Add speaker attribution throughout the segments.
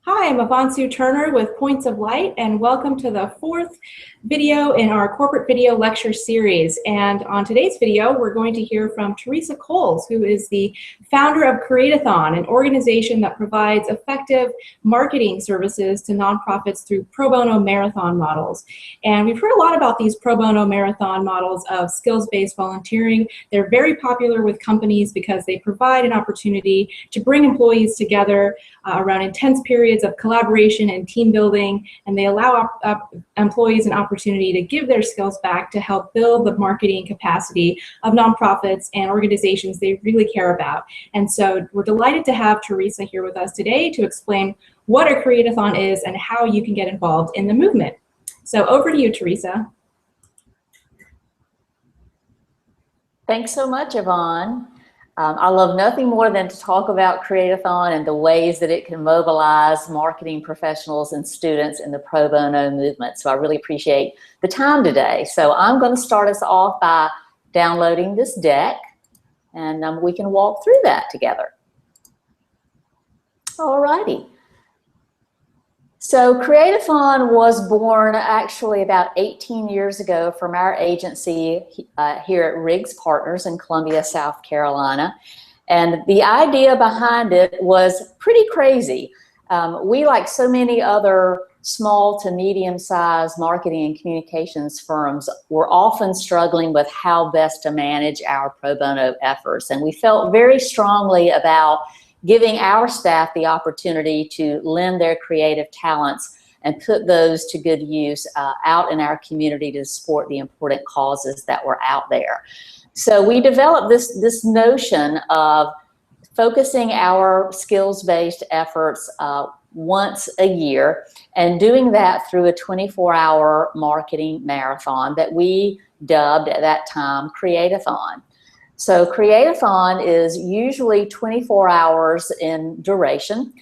Speaker 1: Hi, I'm Avansu Turner with Points of Light, and welcome to the fourth video in our corporate video lecture series. And on today's video, we're going to hear from Teresa Coles, who is the founder of CreateAthon, an organization that provides effective marketing services to nonprofits through pro bono marathon models. And we've heard a lot about these pro bono marathon models of skills-based volunteering. They're very popular with companies because they provide an opportunity to bring employees together around intense periods of collaboration and team building, and they allow employees an opportunity to give their skills back to help build the marketing capacity of nonprofits and organizations they really care about. And so we're delighted to have Teresa here with us today to explain what a CreateAthon is and how you can get involved in the movement. So over to you, Teresa.
Speaker 2: Thanks so much, Yvonne. I love nothing more than to talk about CreateAthon and the ways that it can mobilize marketing professionals and students in the pro bono movement. So I really appreciate the time today. So I'm going to start us off by downloading this deck, and we can walk through that together. All righty. So CreateAthon was born actually about 18 years ago from our agency here at Riggs Partners in Columbia, South Carolina. And the idea behind it was pretty crazy. We, like so many other small to medium-sized marketing and communications firms, were often struggling with how best to manage our pro bono efforts. And we felt very strongly about giving our staff the opportunity to lend their creative talents and put those to good use out in our community to support the important causes that were out there. So we developed this notion of focusing our skills-based efforts once a year and doing that through a 24-hour marketing marathon that we dubbed at that time CreateAthon. So CreateAthon is usually 24 hours in duration.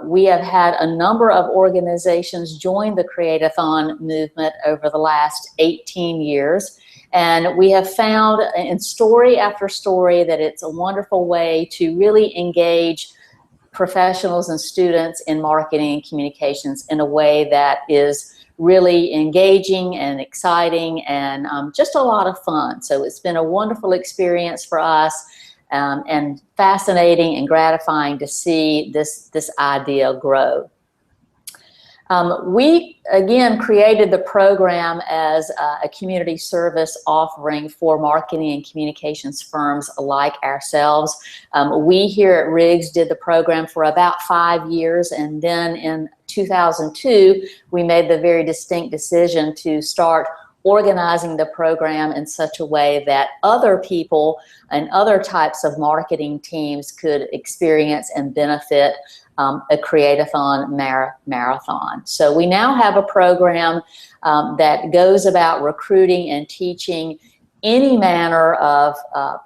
Speaker 2: We have had a number of organizations join the CreateAthon movement over the last 18 years. And we have found in story after story that it's a wonderful way to really engage professionals and students in marketing and communications in a way that is really engaging and exciting and just a lot of fun. So it's been a wonderful experience for us and fascinating and gratifying to see this idea grow. We, again, created the program as a community service offering for marketing and communications firms like ourselves. We here at Riggs did the program for about 5 years, and then in 2002, we made the very distinct decision to start organizing the program in such a way that other people and other types of marketing teams could experience and benefit a CreateAthon marathon. So we now have a program that goes about recruiting and teaching any manner of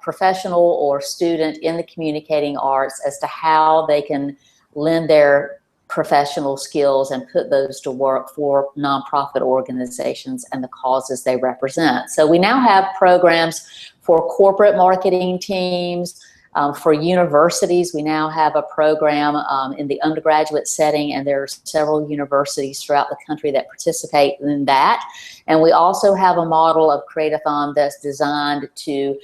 Speaker 2: professional or student in the communicating arts as to how they can lend their professional skills and put those to work for nonprofit organizations and the causes they represent. So we now have programs for corporate marketing teams. For universities, we now have a program in the undergraduate setting, and there are several universities throughout the country that participate in that. And we also have a model of CreateAthon that's designed to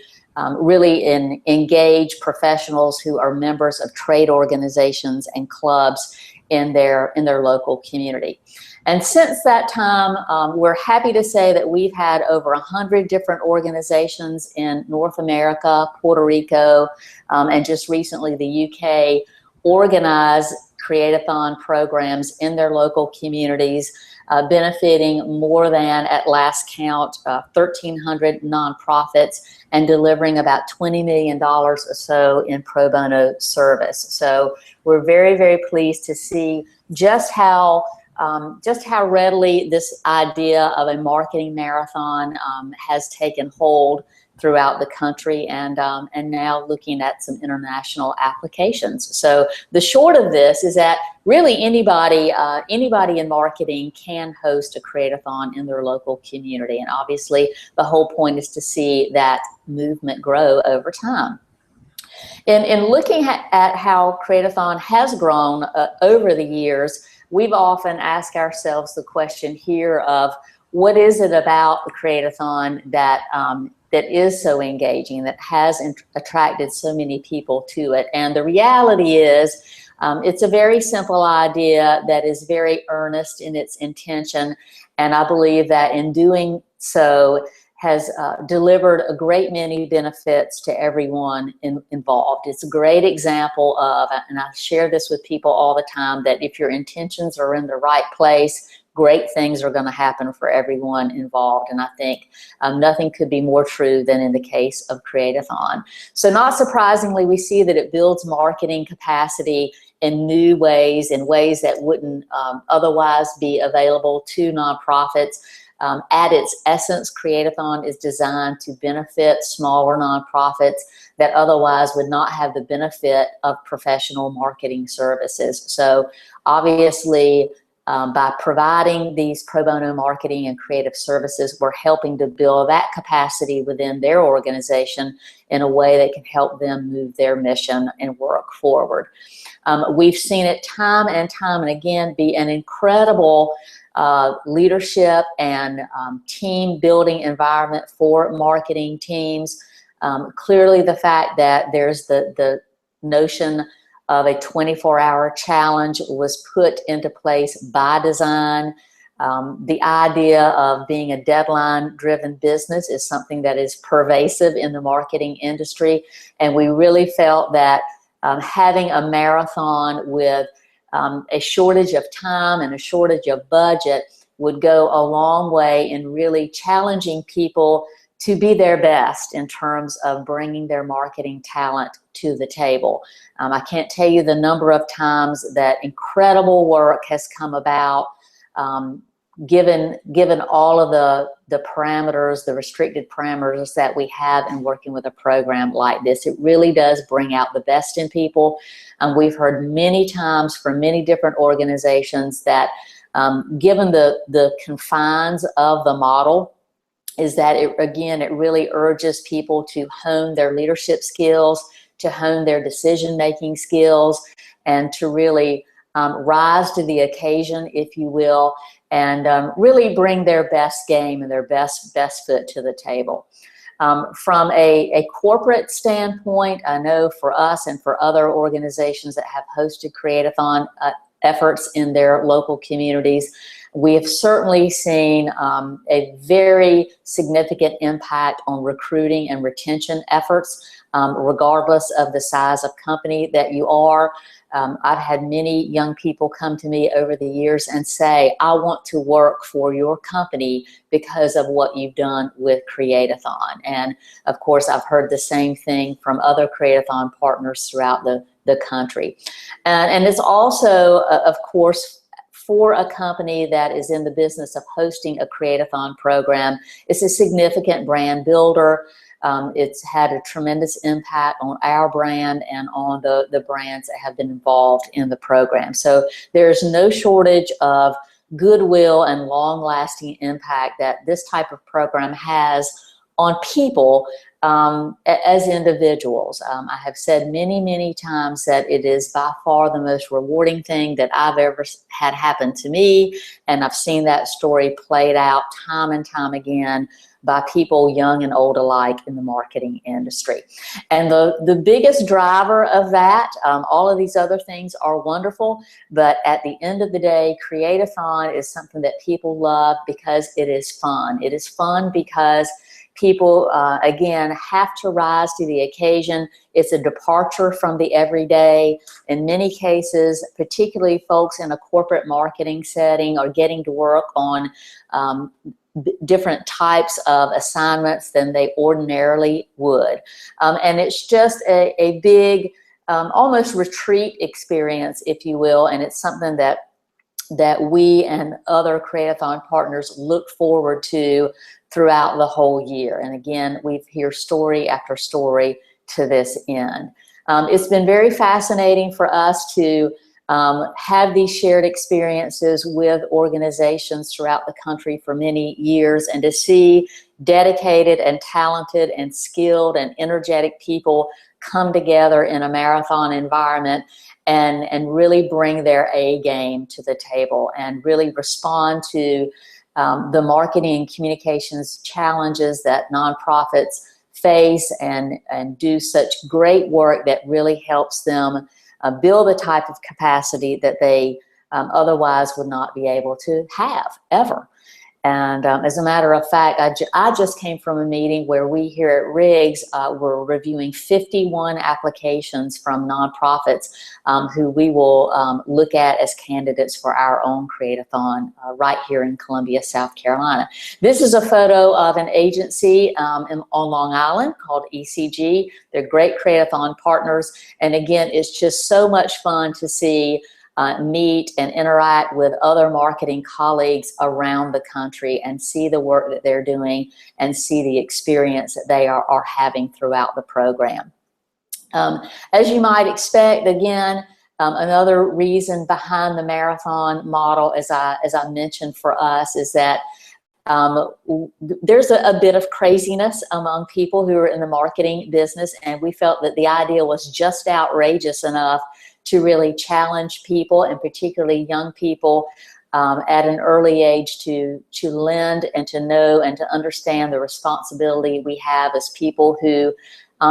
Speaker 2: really engage professionals who are members of trade organizations and clubs in their local community. And since that time, we're happy to say that we've had over 100 different organizations in North America, Puerto Rico, and just recently the UK organize CreateAthon programs in their local communities, benefiting more than, at last count, 1,300 nonprofits and delivering about $20 million or so in pro bono service. So we're very, very pleased to see just how readily this idea of a marketing marathon has taken hold throughout the country, and now looking at some international applications. So the short of this is that really anybody in marketing can host a CreateAthon in their local community, and obviously the whole point is to see that movement grow over time. In looking at how CreateAthon has grown over the years, we've often asked ourselves the question here of what is it about the CreateAthon that that is so engaging, that has attracted so many people to it. And the reality is it's a very simple idea that is very earnest in its intention, and I believe that in doing so has delivered a great many benefits to everyone involved. It's a great example of, and I share this with people all the time, that if your intentions are in the right place, great things are going to happen for everyone involved. And I think nothing could be more true than in the case of CreateAthon. So not surprisingly, we see that it builds marketing capacity in new ways, in ways that wouldn't otherwise be available to nonprofits. At its essence, CreateAthon is designed to benefit smaller nonprofits that otherwise would not have the benefit of professional marketing services. So obviously, by providing these pro bono marketing and creative services, we're helping to build that capacity within their organization in a way that can help them move their mission and work forward. We've seen it time and time and again be an incredible leadership and team building environment for marketing teams. Clearly the fact that there's the notion of a 24-hour challenge was put into place by design. The idea of being a deadline-driven business is something that is pervasive in the marketing industry, and we really felt that having a marathon with a shortage of time and a shortage of budget would go a long way in really challenging people to be their best in terms of bringing their marketing talent to the table. I can't tell you the number of times that incredible work has come about given all of the parameters, the restricted parameters that we have in working with a program like this. It really does bring out the best in people. We've heard many times from many different organizations that given the confines of the model, is that it really urges people to hone their leadership skills, to hone their decision-making skills, and to really rise to the occasion, if you will, and really bring their best game and their best foot to the table. From a corporate standpoint, I know for us and for other organizations that have hosted CreateAthon efforts in their local communities, we have certainly seen a very significant impact on recruiting and retention efforts, regardless of the size of company that you are. I've had many young people come to me over the years and say, I want to work for your company because of what you've done with CreateAthon. And of course, I've heard the same thing from other CreateAthon partners throughout the country. And it's also, of course, for a company that is in the business of hosting a CreateAthon program, it's a significant brand builder. It's had a tremendous impact on our brand and on the brands that have been involved in the program. So there's no shortage of goodwill and long-lasting impact that this type of program has on people as individuals. I have said many times that it is by far the most rewarding thing that I've ever had happen to me, and I've seen that story played out time and time again by people young and old alike in the marketing industry. And the biggest driver of that, all of these other things are wonderful, but at the end of the day, CreateAthon is something that people love because it is fun. It is fun because people, again, have to rise to the occasion. It's a departure from the everyday. In many cases, particularly folks in a corporate marketing setting are getting to work on different types of assignments than they ordinarily would. And it's just a big, almost retreat experience, if you will, and it's something that we and other CreateAthon partners look forward to throughout the whole year. And again, we hear story after story to this end. It's been very fascinating for us to have these shared experiences with organizations throughout the country for many years, and to see dedicated and talented and skilled and energetic people come together in a marathon environment and really bring their A game to the table and really respond to the marketing and communications challenges that nonprofits face and do such great work that really helps them build a type of capacity that they otherwise would not be able to have ever. And as a matter of fact, I just came from a meeting where we here at Riggs were reviewing 51 applications from nonprofits who we will look at as candidates for our own CreateAthon right here in Columbia, South Carolina. This is a photo of an agency on Long Island called ECG. They're great CreateAthon partners. And again, it's just so much fun to see meet and interact with other marketing colleagues around the country and see the work that they're doing and see the experience that they are having throughout the program. As you might expect, again, another reason behind the marathon model, as I mentioned for us, is that there's a bit of craziness among people who are in the marketing business, and we felt that the idea was just outrageous enough to really challenge people, and particularly young people at an early age, to lend and to know and to understand the responsibility we have as people who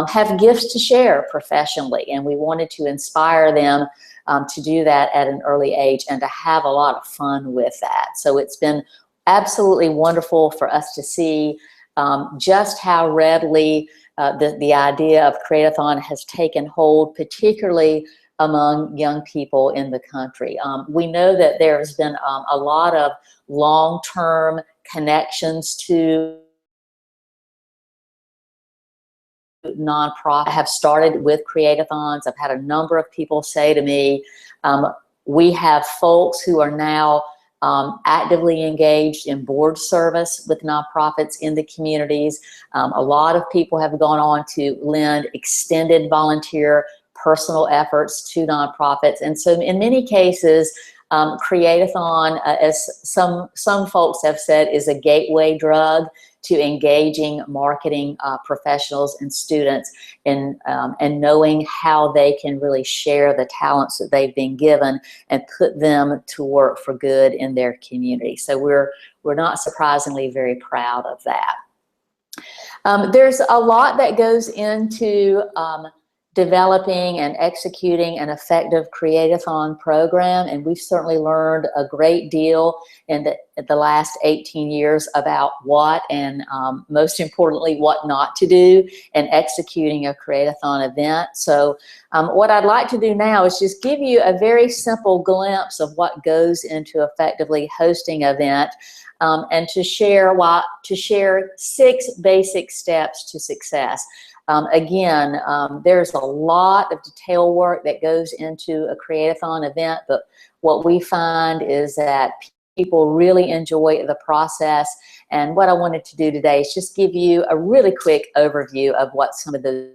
Speaker 2: have gifts to share professionally. And we wanted to inspire them to do that at an early age and to have a lot of fun with that. So it's been absolutely wonderful for us to see just how readily the idea of CreateAthon has taken hold, particularly among young people in the country. We know that there's been a lot of long-term connections to nonprofits have started with CreateAthons. I've had a number of people say to me, we have folks who are now actively engaged in board service with nonprofits in the communities. A lot of people have gone on to lend extended volunteer personal efforts to nonprofits. And so in many cases, CreateAthon, as some folks have said, is a gateway drug to engaging marketing professionals and students in, and knowing how they can really share the talents that they've been given and put them to work for good in their community. So we're not surprisingly very proud of that. There's a lot that goes into developing and executing an effective CreateAthon program, and we've certainly learned a great deal in the last 18 years about what and most importantly what not to do in executing a CreateAthon event. So what I'd like to do now is just give you a very simple glimpse of what goes into effectively hosting an event, and to share 6 basic steps to success. Again, there's a lot of detail work that goes into a CreateAthon event, but what we find is that people really enjoy the process. And what I wanted to do today is just give you a really quick overview of what some of those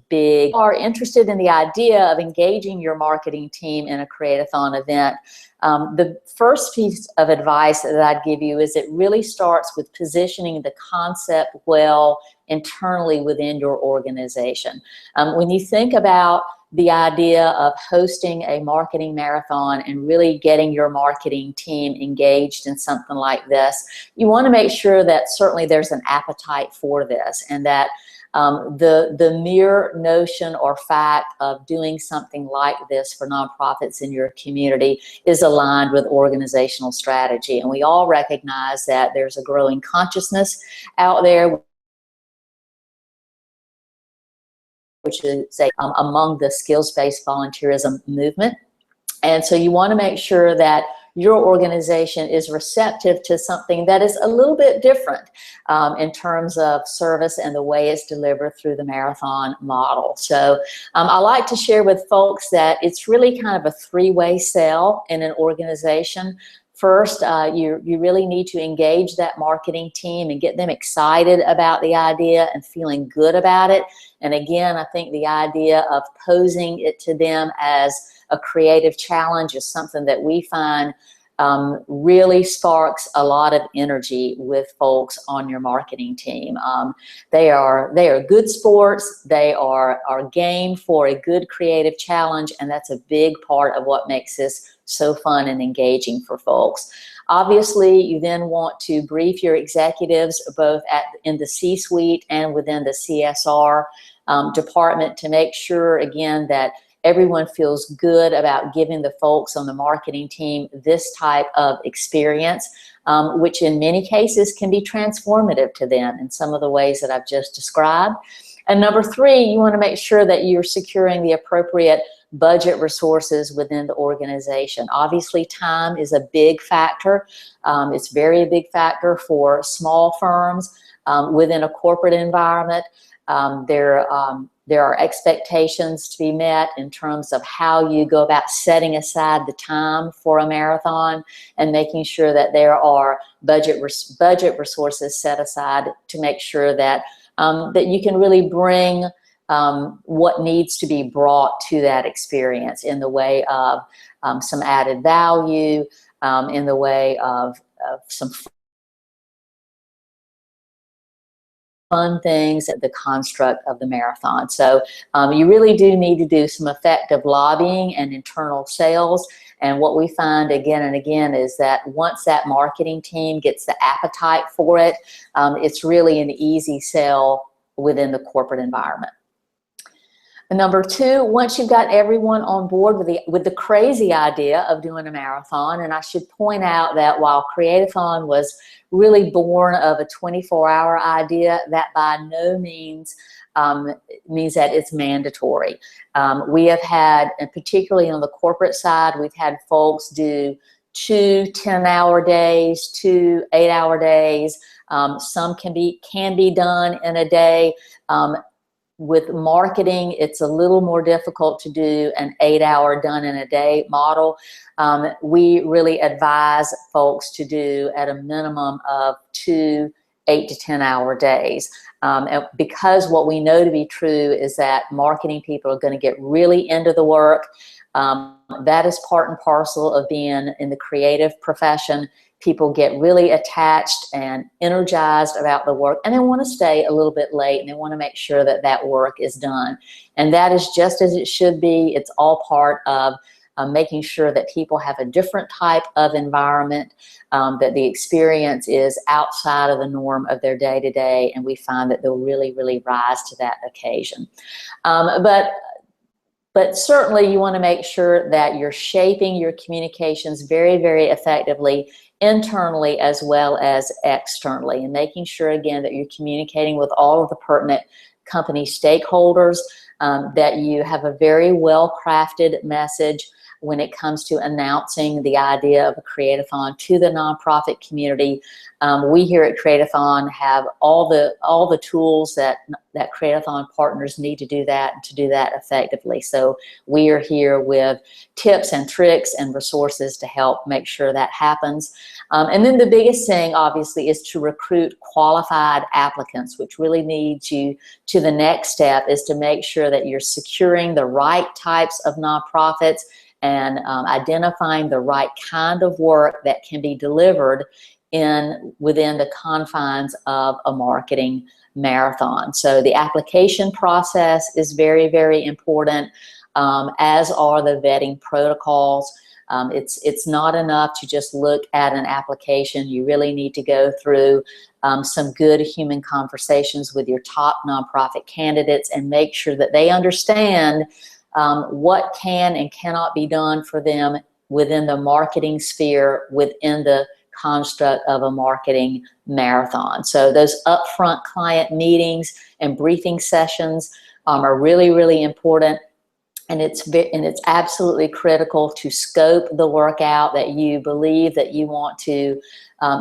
Speaker 2: big are interested in the idea of engaging your marketing team in a CreateAthon event. The first piece of advice that I'd give you is it really starts with positioning the concept well internally within your organization. When you think about the idea of hosting a marketing marathon and really getting your marketing team engaged in something like this, you want to make sure that certainly there's an appetite for this, and that the mere notion or fact of doing something like this for nonprofits in your community is aligned with organizational strategy. And we all recognize that there's a growing consciousness out there, which is among the skills-based volunteerism movement. And so you want to make sure that your organization is receptive to something that is a little bit different in terms of service and the way it's delivered through the marathon model. So I like to share with folks that it's really kind of a 3-way sell in an organization. First, you really need to engage that marketing team and get them excited about the idea and feeling good about it. And again, I think the idea of posing it to them as a creative challenge is something that we find really sparks a lot of energy with folks on your marketing team. They are good sports. They are game for a good creative challenge, and that's a big part of what makes this so fun and engaging for folks. Obviously, you then want to brief your executives both in the C-suite and within the CSR department to make sure, again, that everyone feels good about giving the folks on the marketing team this type of experience, which in many cases can be transformative to them in some of the ways that I've just described. And number three, you want to make sure that you're securing the appropriate budget resources within the organization. Obviously, time is a big factor. It's very a big factor for small firms within a corporate environment. There are expectations to be met in terms of how you go about setting aside the time for a marathon and making sure that there are budget resources set aside to make sure that that you can really bring what needs to be brought to that experience in the way of some added value, in the way of some fun things at the construct of the marathon. So you really do need to do some effective lobbying and internal sales. And what we find again and again is that once that marketing team gets the appetite for it, it's really an easy sell within the corporate environment. And number two, once you've got everyone on board with the crazy idea of doing a marathon, and I should point out that while CreateAthon was really born of a 24-hour idea, that by no means means that it's mandatory. We have had, and particularly on the corporate side, we've had folks do 2 10-hour days, 2 8-hour days. Some can be done in a day. With marketing, it's a little more difficult to do an 8-hour done in a day model. We really advise folks to do at a minimum of 2 8 to 10-hour days. And because what we know to be true is that marketing people are going to get really into the work. That is part and parcel of being in the creative profession. People get really attached and energized about the work, and they want to stay a little bit late, and they want to make sure that that work is done. And that is just as it should be. It's all part of making sure that people have a different type of environment, that the experience is outside of the norm of their day-to-day, and we find that they'll really, really rise to that occasion. But certainly you want to make sure that you're shaping your communications very, very effectively internally as well as externally, and making sure again that you're communicating with all of the pertinent company stakeholders, that you have a very well-crafted message when it comes to announcing the idea of a CreateAthon to the nonprofit community. We here at CreateAthon have all the tools that CreateAthon partners need to do that and to do that effectively. So we are here with tips and tricks and resources to help make sure that happens. And then the biggest thing, obviously, is to recruit qualified applicants, which really leads you to the next step, is to make sure that you're securing the right types of nonprofits and identifying the right kind of work that can be delivered within the confines of a marketing marathon. So the application process is very, very important, as are the vetting protocols. It's not enough to just look at an application. You really need to go through some good human conversations with your top nonprofit candidates and make sure that they understand what can and cannot be done for them within the marketing sphere, within the construct of a marketing marathon. So those upfront client meetings and briefing sessions are really, really important. And it's absolutely critical to scope the work out that you believe that you want to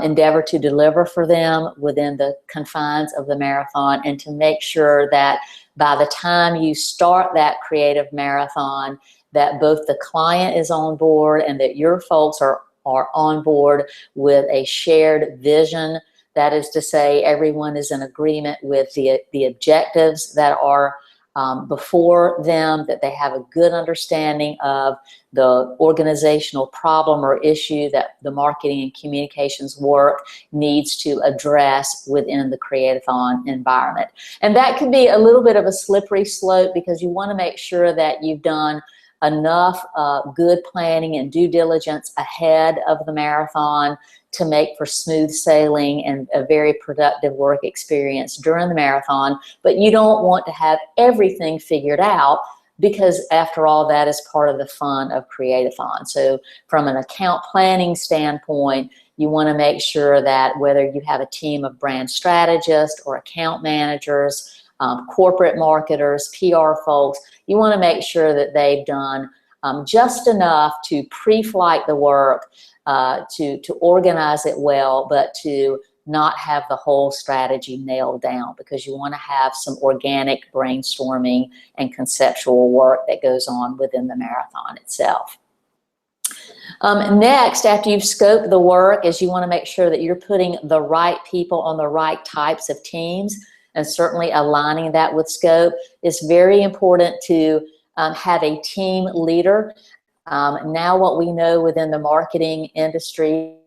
Speaker 2: endeavor to deliver for them within the confines of the marathon, and to make sure that by the time you start that creative marathon, that both the client is on board and that your folks are on board with a shared vision. That is to say, everyone is in agreement with the objectives that are before them, that they have a good understanding of the organizational problem or issue that the marketing and communications work needs to address within the CreateAthon environment. And that could be a little bit of a slippery slope, because you want to make sure that you've done enough good planning and due diligence ahead of the marathon to make for smooth sailing and a very productive work experience during the marathon. But you don't want to have everything figured out, because after all, that is part of the fun of CreateAthon. So from an account planning standpoint, you want to make sure that whether you have a team of brand strategists or account managers, corporate marketers, PR folks, you want to make sure that they've done just enough to pre-flight the work, to organize it well, but to not have the whole strategy nailed down, because you want to have some organic brainstorming and conceptual work that goes on within the marathon itself. Next, after you've scoped the work, is you want to make sure that you're putting the right people on the right types of teams, and certainly aligning that with scope. It's very important to have a team leader. Now what we know within the marketing industry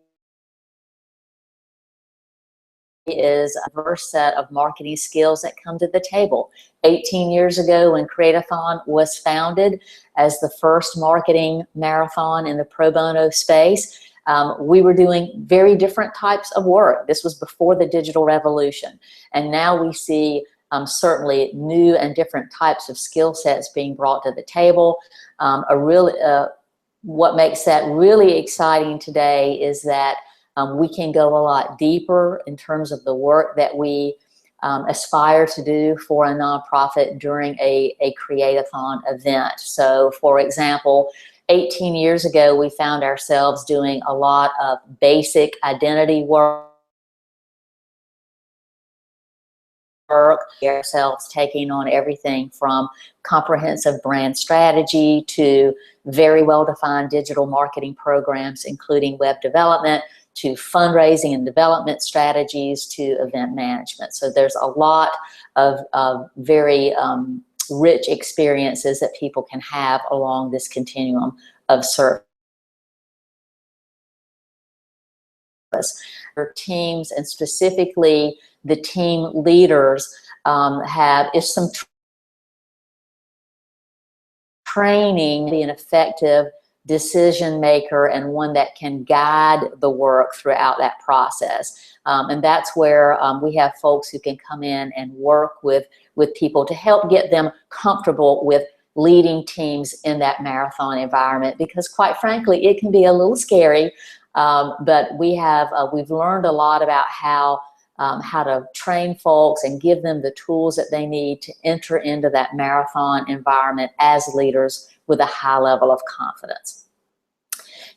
Speaker 2: is a diverse set of marketing skills that come to the table. 18 years ago, when CreateAthon was founded as the first marketing marathon in the pro bono space, we were doing very different types of work. This was before the digital revolution. And now we see certainly new and different types of skill sets being brought to the table. What makes that really exciting today is that we can go a lot deeper in terms of the work that we aspire to do for a nonprofit during a CreateAthon event. So for example, 18 years ago, we found ourselves doing a lot of basic identity work, ourselves taking on everything from comprehensive brand strategy to very well-defined digital marketing programs, including web development, to fundraising and development strategies, to event management. So there's a lot of very rich experiences that people can have along this continuum of service. Our teams, and specifically the team leaders, is some training, be an effective decision maker and one that can guide the work throughout that process. And that's where we have folks who can come in and work with people to help get them comfortable with leading teams in that marathon environment, because quite frankly, it can be a little scary, but we've learned a lot about how to train folks and give them the tools that they need to enter into that marathon environment as leaders with a high level of confidence.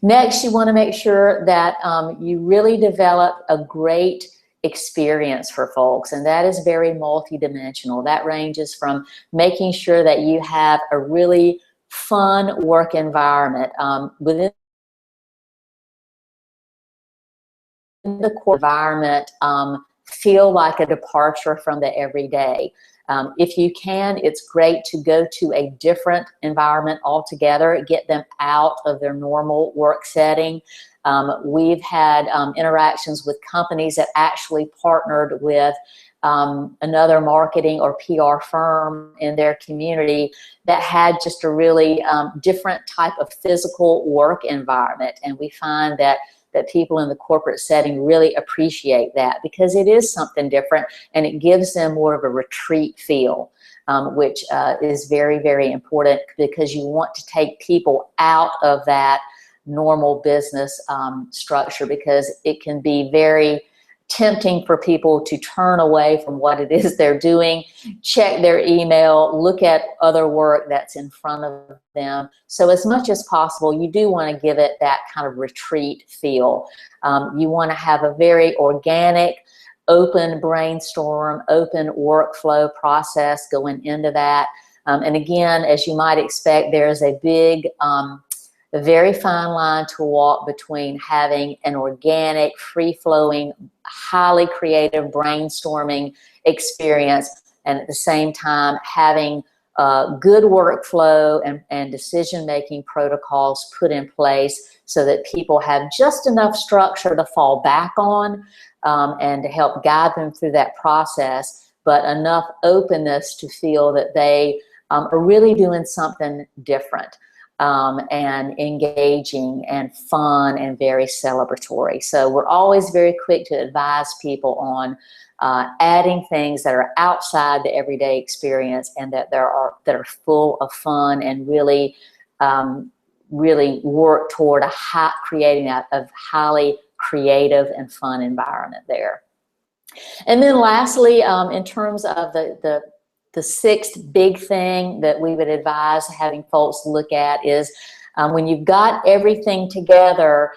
Speaker 2: Next, you want to make sure that you really develop a great experience for folks, and that is very multidimensional. That ranges from making sure that you have a really fun work environment within the core environment. Feel like a departure from the everyday. If you can, it's great to go to a different environment altogether, get them out of their normal work setting. We've had interactions with companies that actually partnered with another marketing or PR firm in their community that had just a really different type of physical work environment. And we find that people in the corporate setting really appreciate that, because it is something different and it gives them more of a retreat feel, which is very, very important, because you want to take people out of that normal business structure, because it can be very tempting for people to turn away from what it is they're doing, check their email, look at other work that's in front of them. So as much as possible, you do want to give it that kind of retreat feel. You want to have a very organic, open brainstorm, open workflow process going into that. And again, as you might expect, there's a very fine line to walk between having an organic, free-flowing, highly creative brainstorming experience, and at the same time having good workflow and decision-making protocols put in place so that people have just enough structure to fall back on and to help guide them through that process, but enough openness to feel that they are really doing something different and engaging and fun and very celebratory. So we're always very quick to advise people on adding things that are outside the everyday experience and that are full of fun and really really work toward creating a highly creative and fun environment there. And then lastly, in terms of the sixth big thing that we would advise having folks look at is when you've got everything together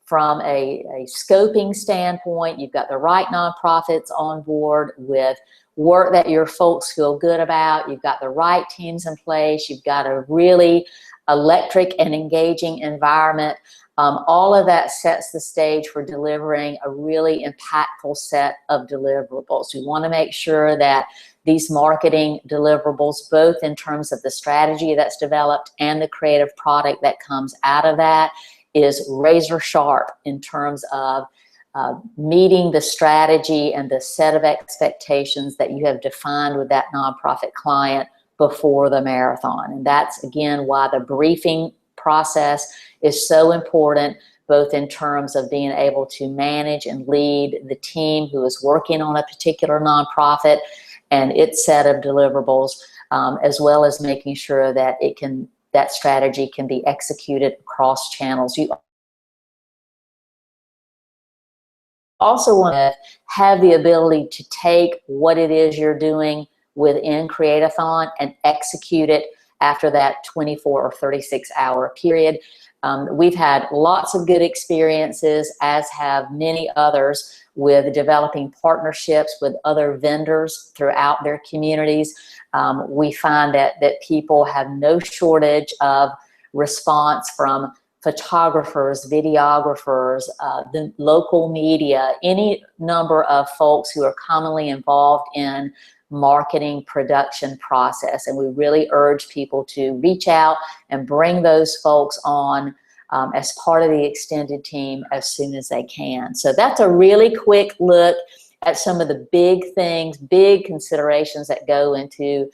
Speaker 2: from a scoping standpoint, you've got the right nonprofits on board with work that your folks feel good about, you've got the right teams in place, you've got a really electric and engaging environment. All of that sets the stage for delivering a really impactful set of deliverables. We want to make sure that these marketing deliverables, both in terms of the strategy that's developed and the creative product that comes out of that, is razor sharp in terms of meeting the strategy and the set of expectations that you have defined with that nonprofit client before the marathon. And that's, again, why the briefing process is so important, both in terms of being able to manage and lead the team who is working on a particular nonprofit and its set of deliverables, as well as making sure that that strategy can be executed across channels. You also want to have the ability to take what it is you're doing within CreateAthon and execute it after that 24 or 36-hour period. We've had lots of good experiences, as have many others, with developing partnerships with other vendors throughout their communities. We find that people have no shortage of response from photographers, videographers, the local media, any number of folks who are commonly involved in marketing production process. And we really urge people to reach out and bring those folks on as part of the extended team as soon as they can. So that's a really quick look at some of the big things, big considerations that go into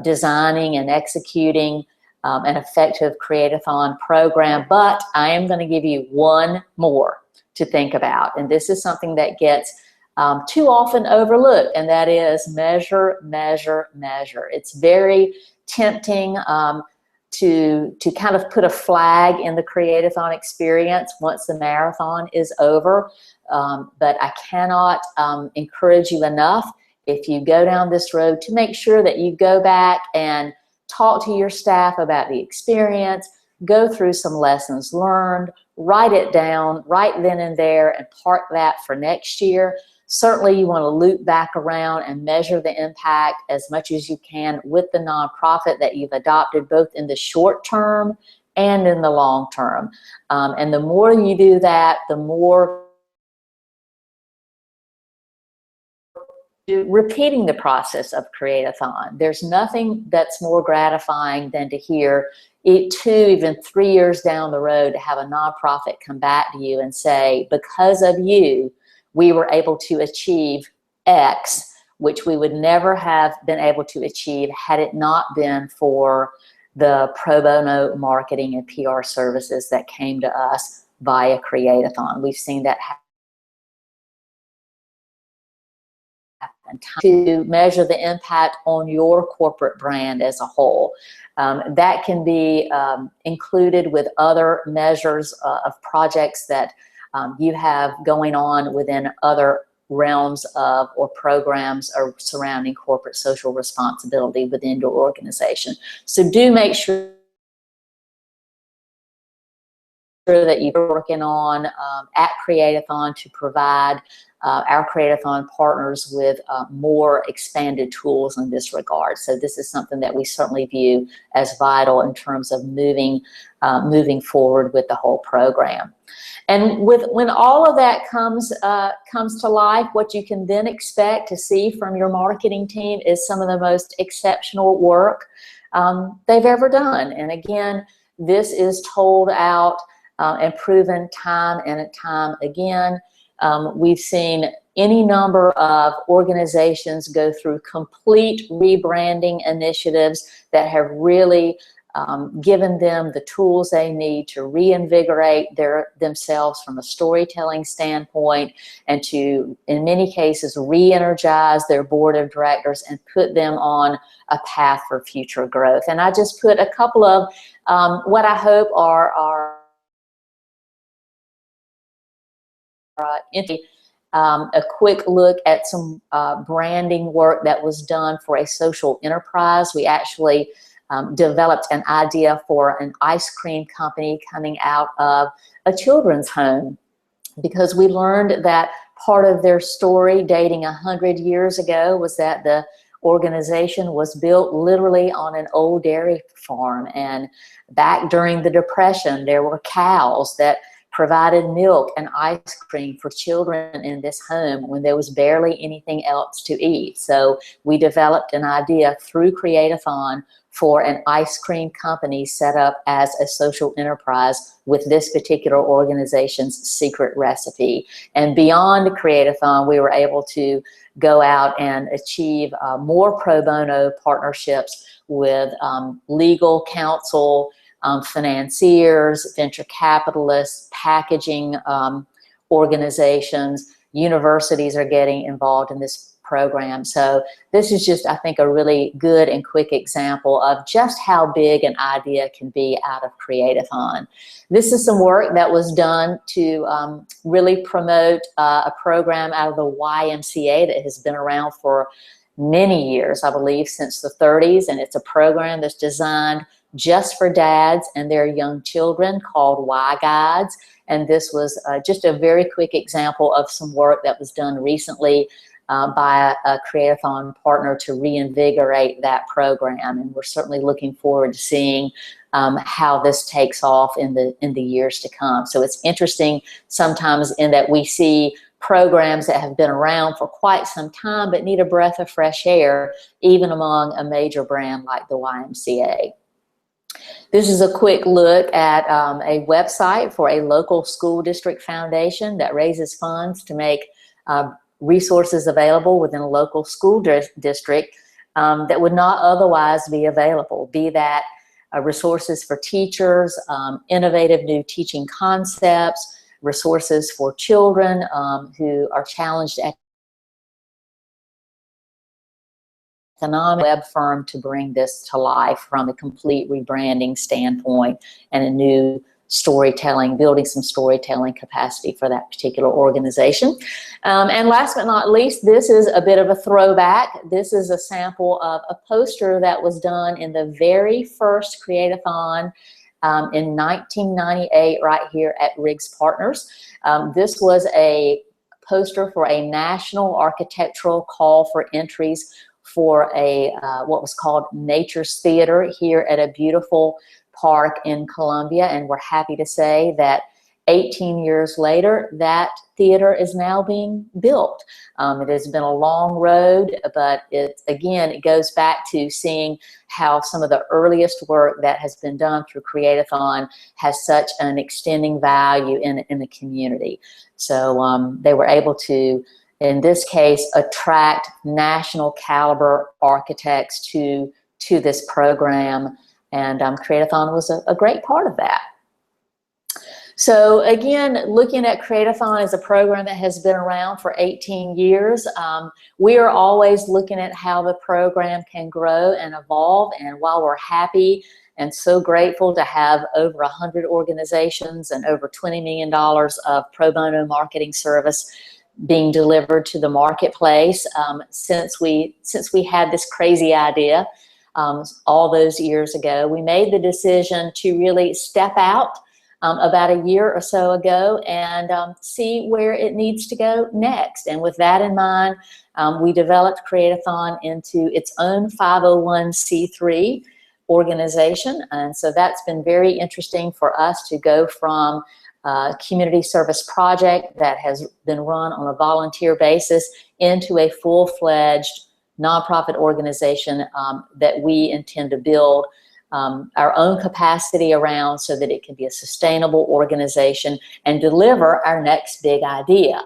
Speaker 2: designing and executing an effective CreateAthon program. But I am going to give you one more to think about. And this is something that gets too often overlooked, and that is measure, measure, measure. It's very tempting to kind of put a flag in the CreateAthon experience once the marathon is over, but I cannot encourage you enough, if you go down this road, to make sure that you go back and talk to your staff about the experience, go through some lessons learned, write it down right then and there, and park that for next year. Certainly you want to loop back around and measure the impact as much as you can with the nonprofit that you've adopted, both in the short term and in the long term. And the more you do that, the more repeating the process of CreateAthon. There's nothing that's more gratifying than to hear it 2, even 3 years down the road, to have a nonprofit come back to you and say, because of you, we were able to achieve X, which we would never have been able to achieve had it not been for the pro bono marketing and PR services that came to us via CreateAthon. We've seen that happen. To measure the impact on your corporate brand as a whole. That can be included with other measures of projects that you have going on within other realms of or programs or surrounding corporate social responsibility within your organization. So do make sure that you're working on at CreateAthon to provide our CreateAthon partners with more expanded tools in this regard. So this is something that we certainly view as vital in terms of moving forward with the whole program. And when all of that comes to life, what you can then expect to see from your marketing team is some of the most exceptional work they've ever done. And again, this is told out and proven time and time again. We've seen any number of organizations go through complete rebranding initiatives that have really given them the tools they need to reinvigorate themselves from a storytelling standpoint, and to, in many cases, re-energize their board of directors and put them on a path for future growth. And I just put a couple of what I hope are a quick look at some branding work that was done for a social enterprise. We actually developed an idea for an ice cream company coming out of a children's home, because we learned that part of their story dating 100 years ago was that the organization was built literally on an old dairy farm, and back during the Depression there were cows that provided milk and ice cream for children in this home when there was barely anything else to eat. So we developed an idea through CreateAthon for an ice cream company set up as a social enterprise with this particular organization's secret recipe. And beyond CreateAthon, we were able to go out and achieve more pro bono partnerships with legal counsel, financiers, venture capitalists, packaging organizations. Universities are getting involved in this program. So this is just, I think, a really good and quick example of just how big an idea can be out of CreateAthon. This is some work that was done to really promote a program out of the YMCA that has been around for many years, I believe since the 30s, and it's a program that's designed just for dads and their young children called Y Guides. And this was just a very quick example of some work that was done recently by a CreateAthon partner to reinvigorate that program. And we're certainly looking forward to seeing how this takes off in the years to come. So it's interesting sometimes in that we see programs that have been around for quite some time but need a breath of fresh air, even among a major brand like the YMCA. This is a quick look at a website for a local school district foundation that raises funds to make resources available within a local school district that would not otherwise be available, be that resources for teachers, innovative new teaching concepts, resources for children who are challenged economic, web firm to bring this to life from a complete rebranding standpoint and a new storytelling, building some storytelling capacity for that particular organization. And last but not least, this is a bit of a throwback. This is a sample of a poster that was done in the very first CreateAthon in 1998 right here at Riggs Partners. This was a poster for a national architectural call for entries for a what was called Nature's Theater here at a beautiful park in Columbia, and we're happy to say that 18 years later that theater is now being built. It has been a long road, but it goes back to seeing how some of the earliest work that has been done through CreateAthon has such an extending value in the community. So they were able to, in this case, attract national caliber architects to this program, and CreateAthon was a great part of that. So again, looking at CreateAthon as a program that has been around for 18 years, we are always looking at how the program can grow and evolve. And while we're happy and so grateful to have over 100 organizations and over $20 million of pro bono marketing service being delivered to the marketplace, since we had this crazy idea all those years ago, we made the decision to really step out about a year or so ago and see where it needs to go next. And with that in mind, we developed CreateAthon into its own 501c3 organization. And so that's been very interesting for us to go from a community service project that has been run on a volunteer basis into a full-fledged nonprofit organization that we intend to build our own capacity around so that it can be a sustainable organization and deliver our next big idea,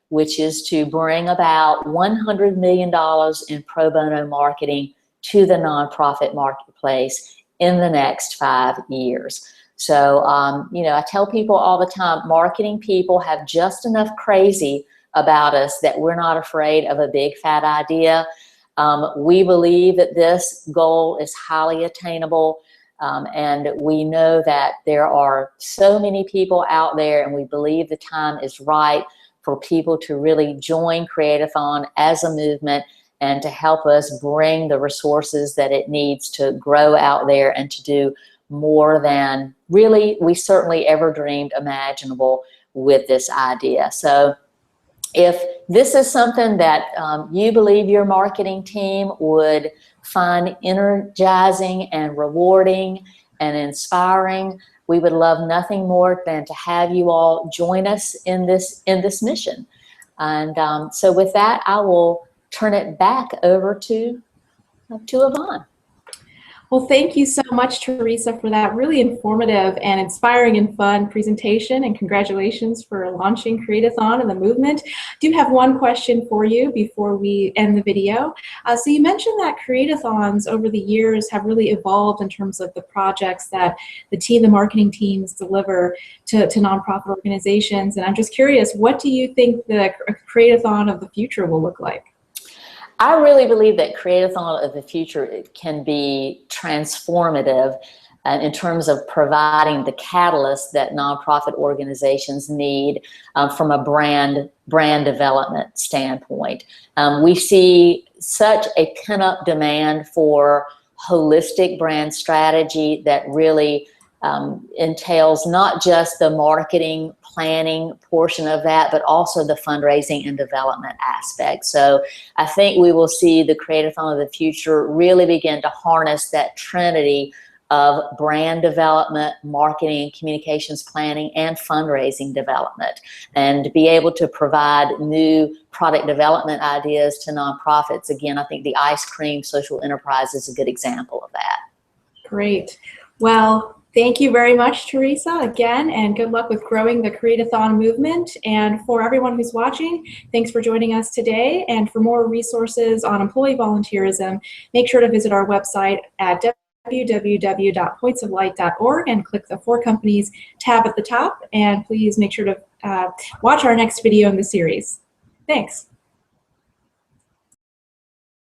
Speaker 2: which is to bring about $100 million in pro bono marketing to the nonprofit marketplace in the next 5 years. So, you know, I tell people all the time, marketing people have just enough crazy about us that we're not afraid of a big fat idea. We believe that this goal is highly attainable, and we know that there are so many people out there, and we believe the time is right for people to really join CreateAthon as a movement and to help us bring the resources that it needs to grow out there and to do more than really we certainly ever dreamed imaginable with this idea. So if this is something that you believe your marketing team would find energizing and rewarding and inspiring, we would love nothing more than to have you all join us in this mission. And so with that, I will turn it back over to Yvonne.
Speaker 1: Well, thank you so much, Teresa, for that really informative and inspiring and fun presentation, and congratulations for launching CreateAthon and the movement. I do have one question for you before we end the video. So you mentioned that CreateAthons over the years have really evolved in terms of the projects that the marketing teams deliver to nonprofit organizations, and I'm just curious, what do you think the CreateAthon of the future will look like?
Speaker 2: I really believe that CreateAthon of the future can be transformative in terms of providing the catalyst that nonprofit organizations need from a brand development standpoint. We see such a pent-up demand for holistic brand strategy that really entails not just the marketing planning portion of that, but also the fundraising and development aspect. So I think we will see the CreateAthon of the future really begin to harness that trinity of brand development, marketing and communications planning, and fundraising development, and be able to provide new product development ideas to nonprofits. Again, I think the ice cream social enterprise is a good example of that.
Speaker 1: Great. Well, thank you very much, Teresa, again, and good luck with growing the CreateAthon movement. And for everyone who's watching, thanks for joining us today. And for more resources on employee volunteerism, make sure to visit our website at www.pointsoflight.org and click the For Companies tab at the top. And please make sure to watch our next video in the series. Thanks.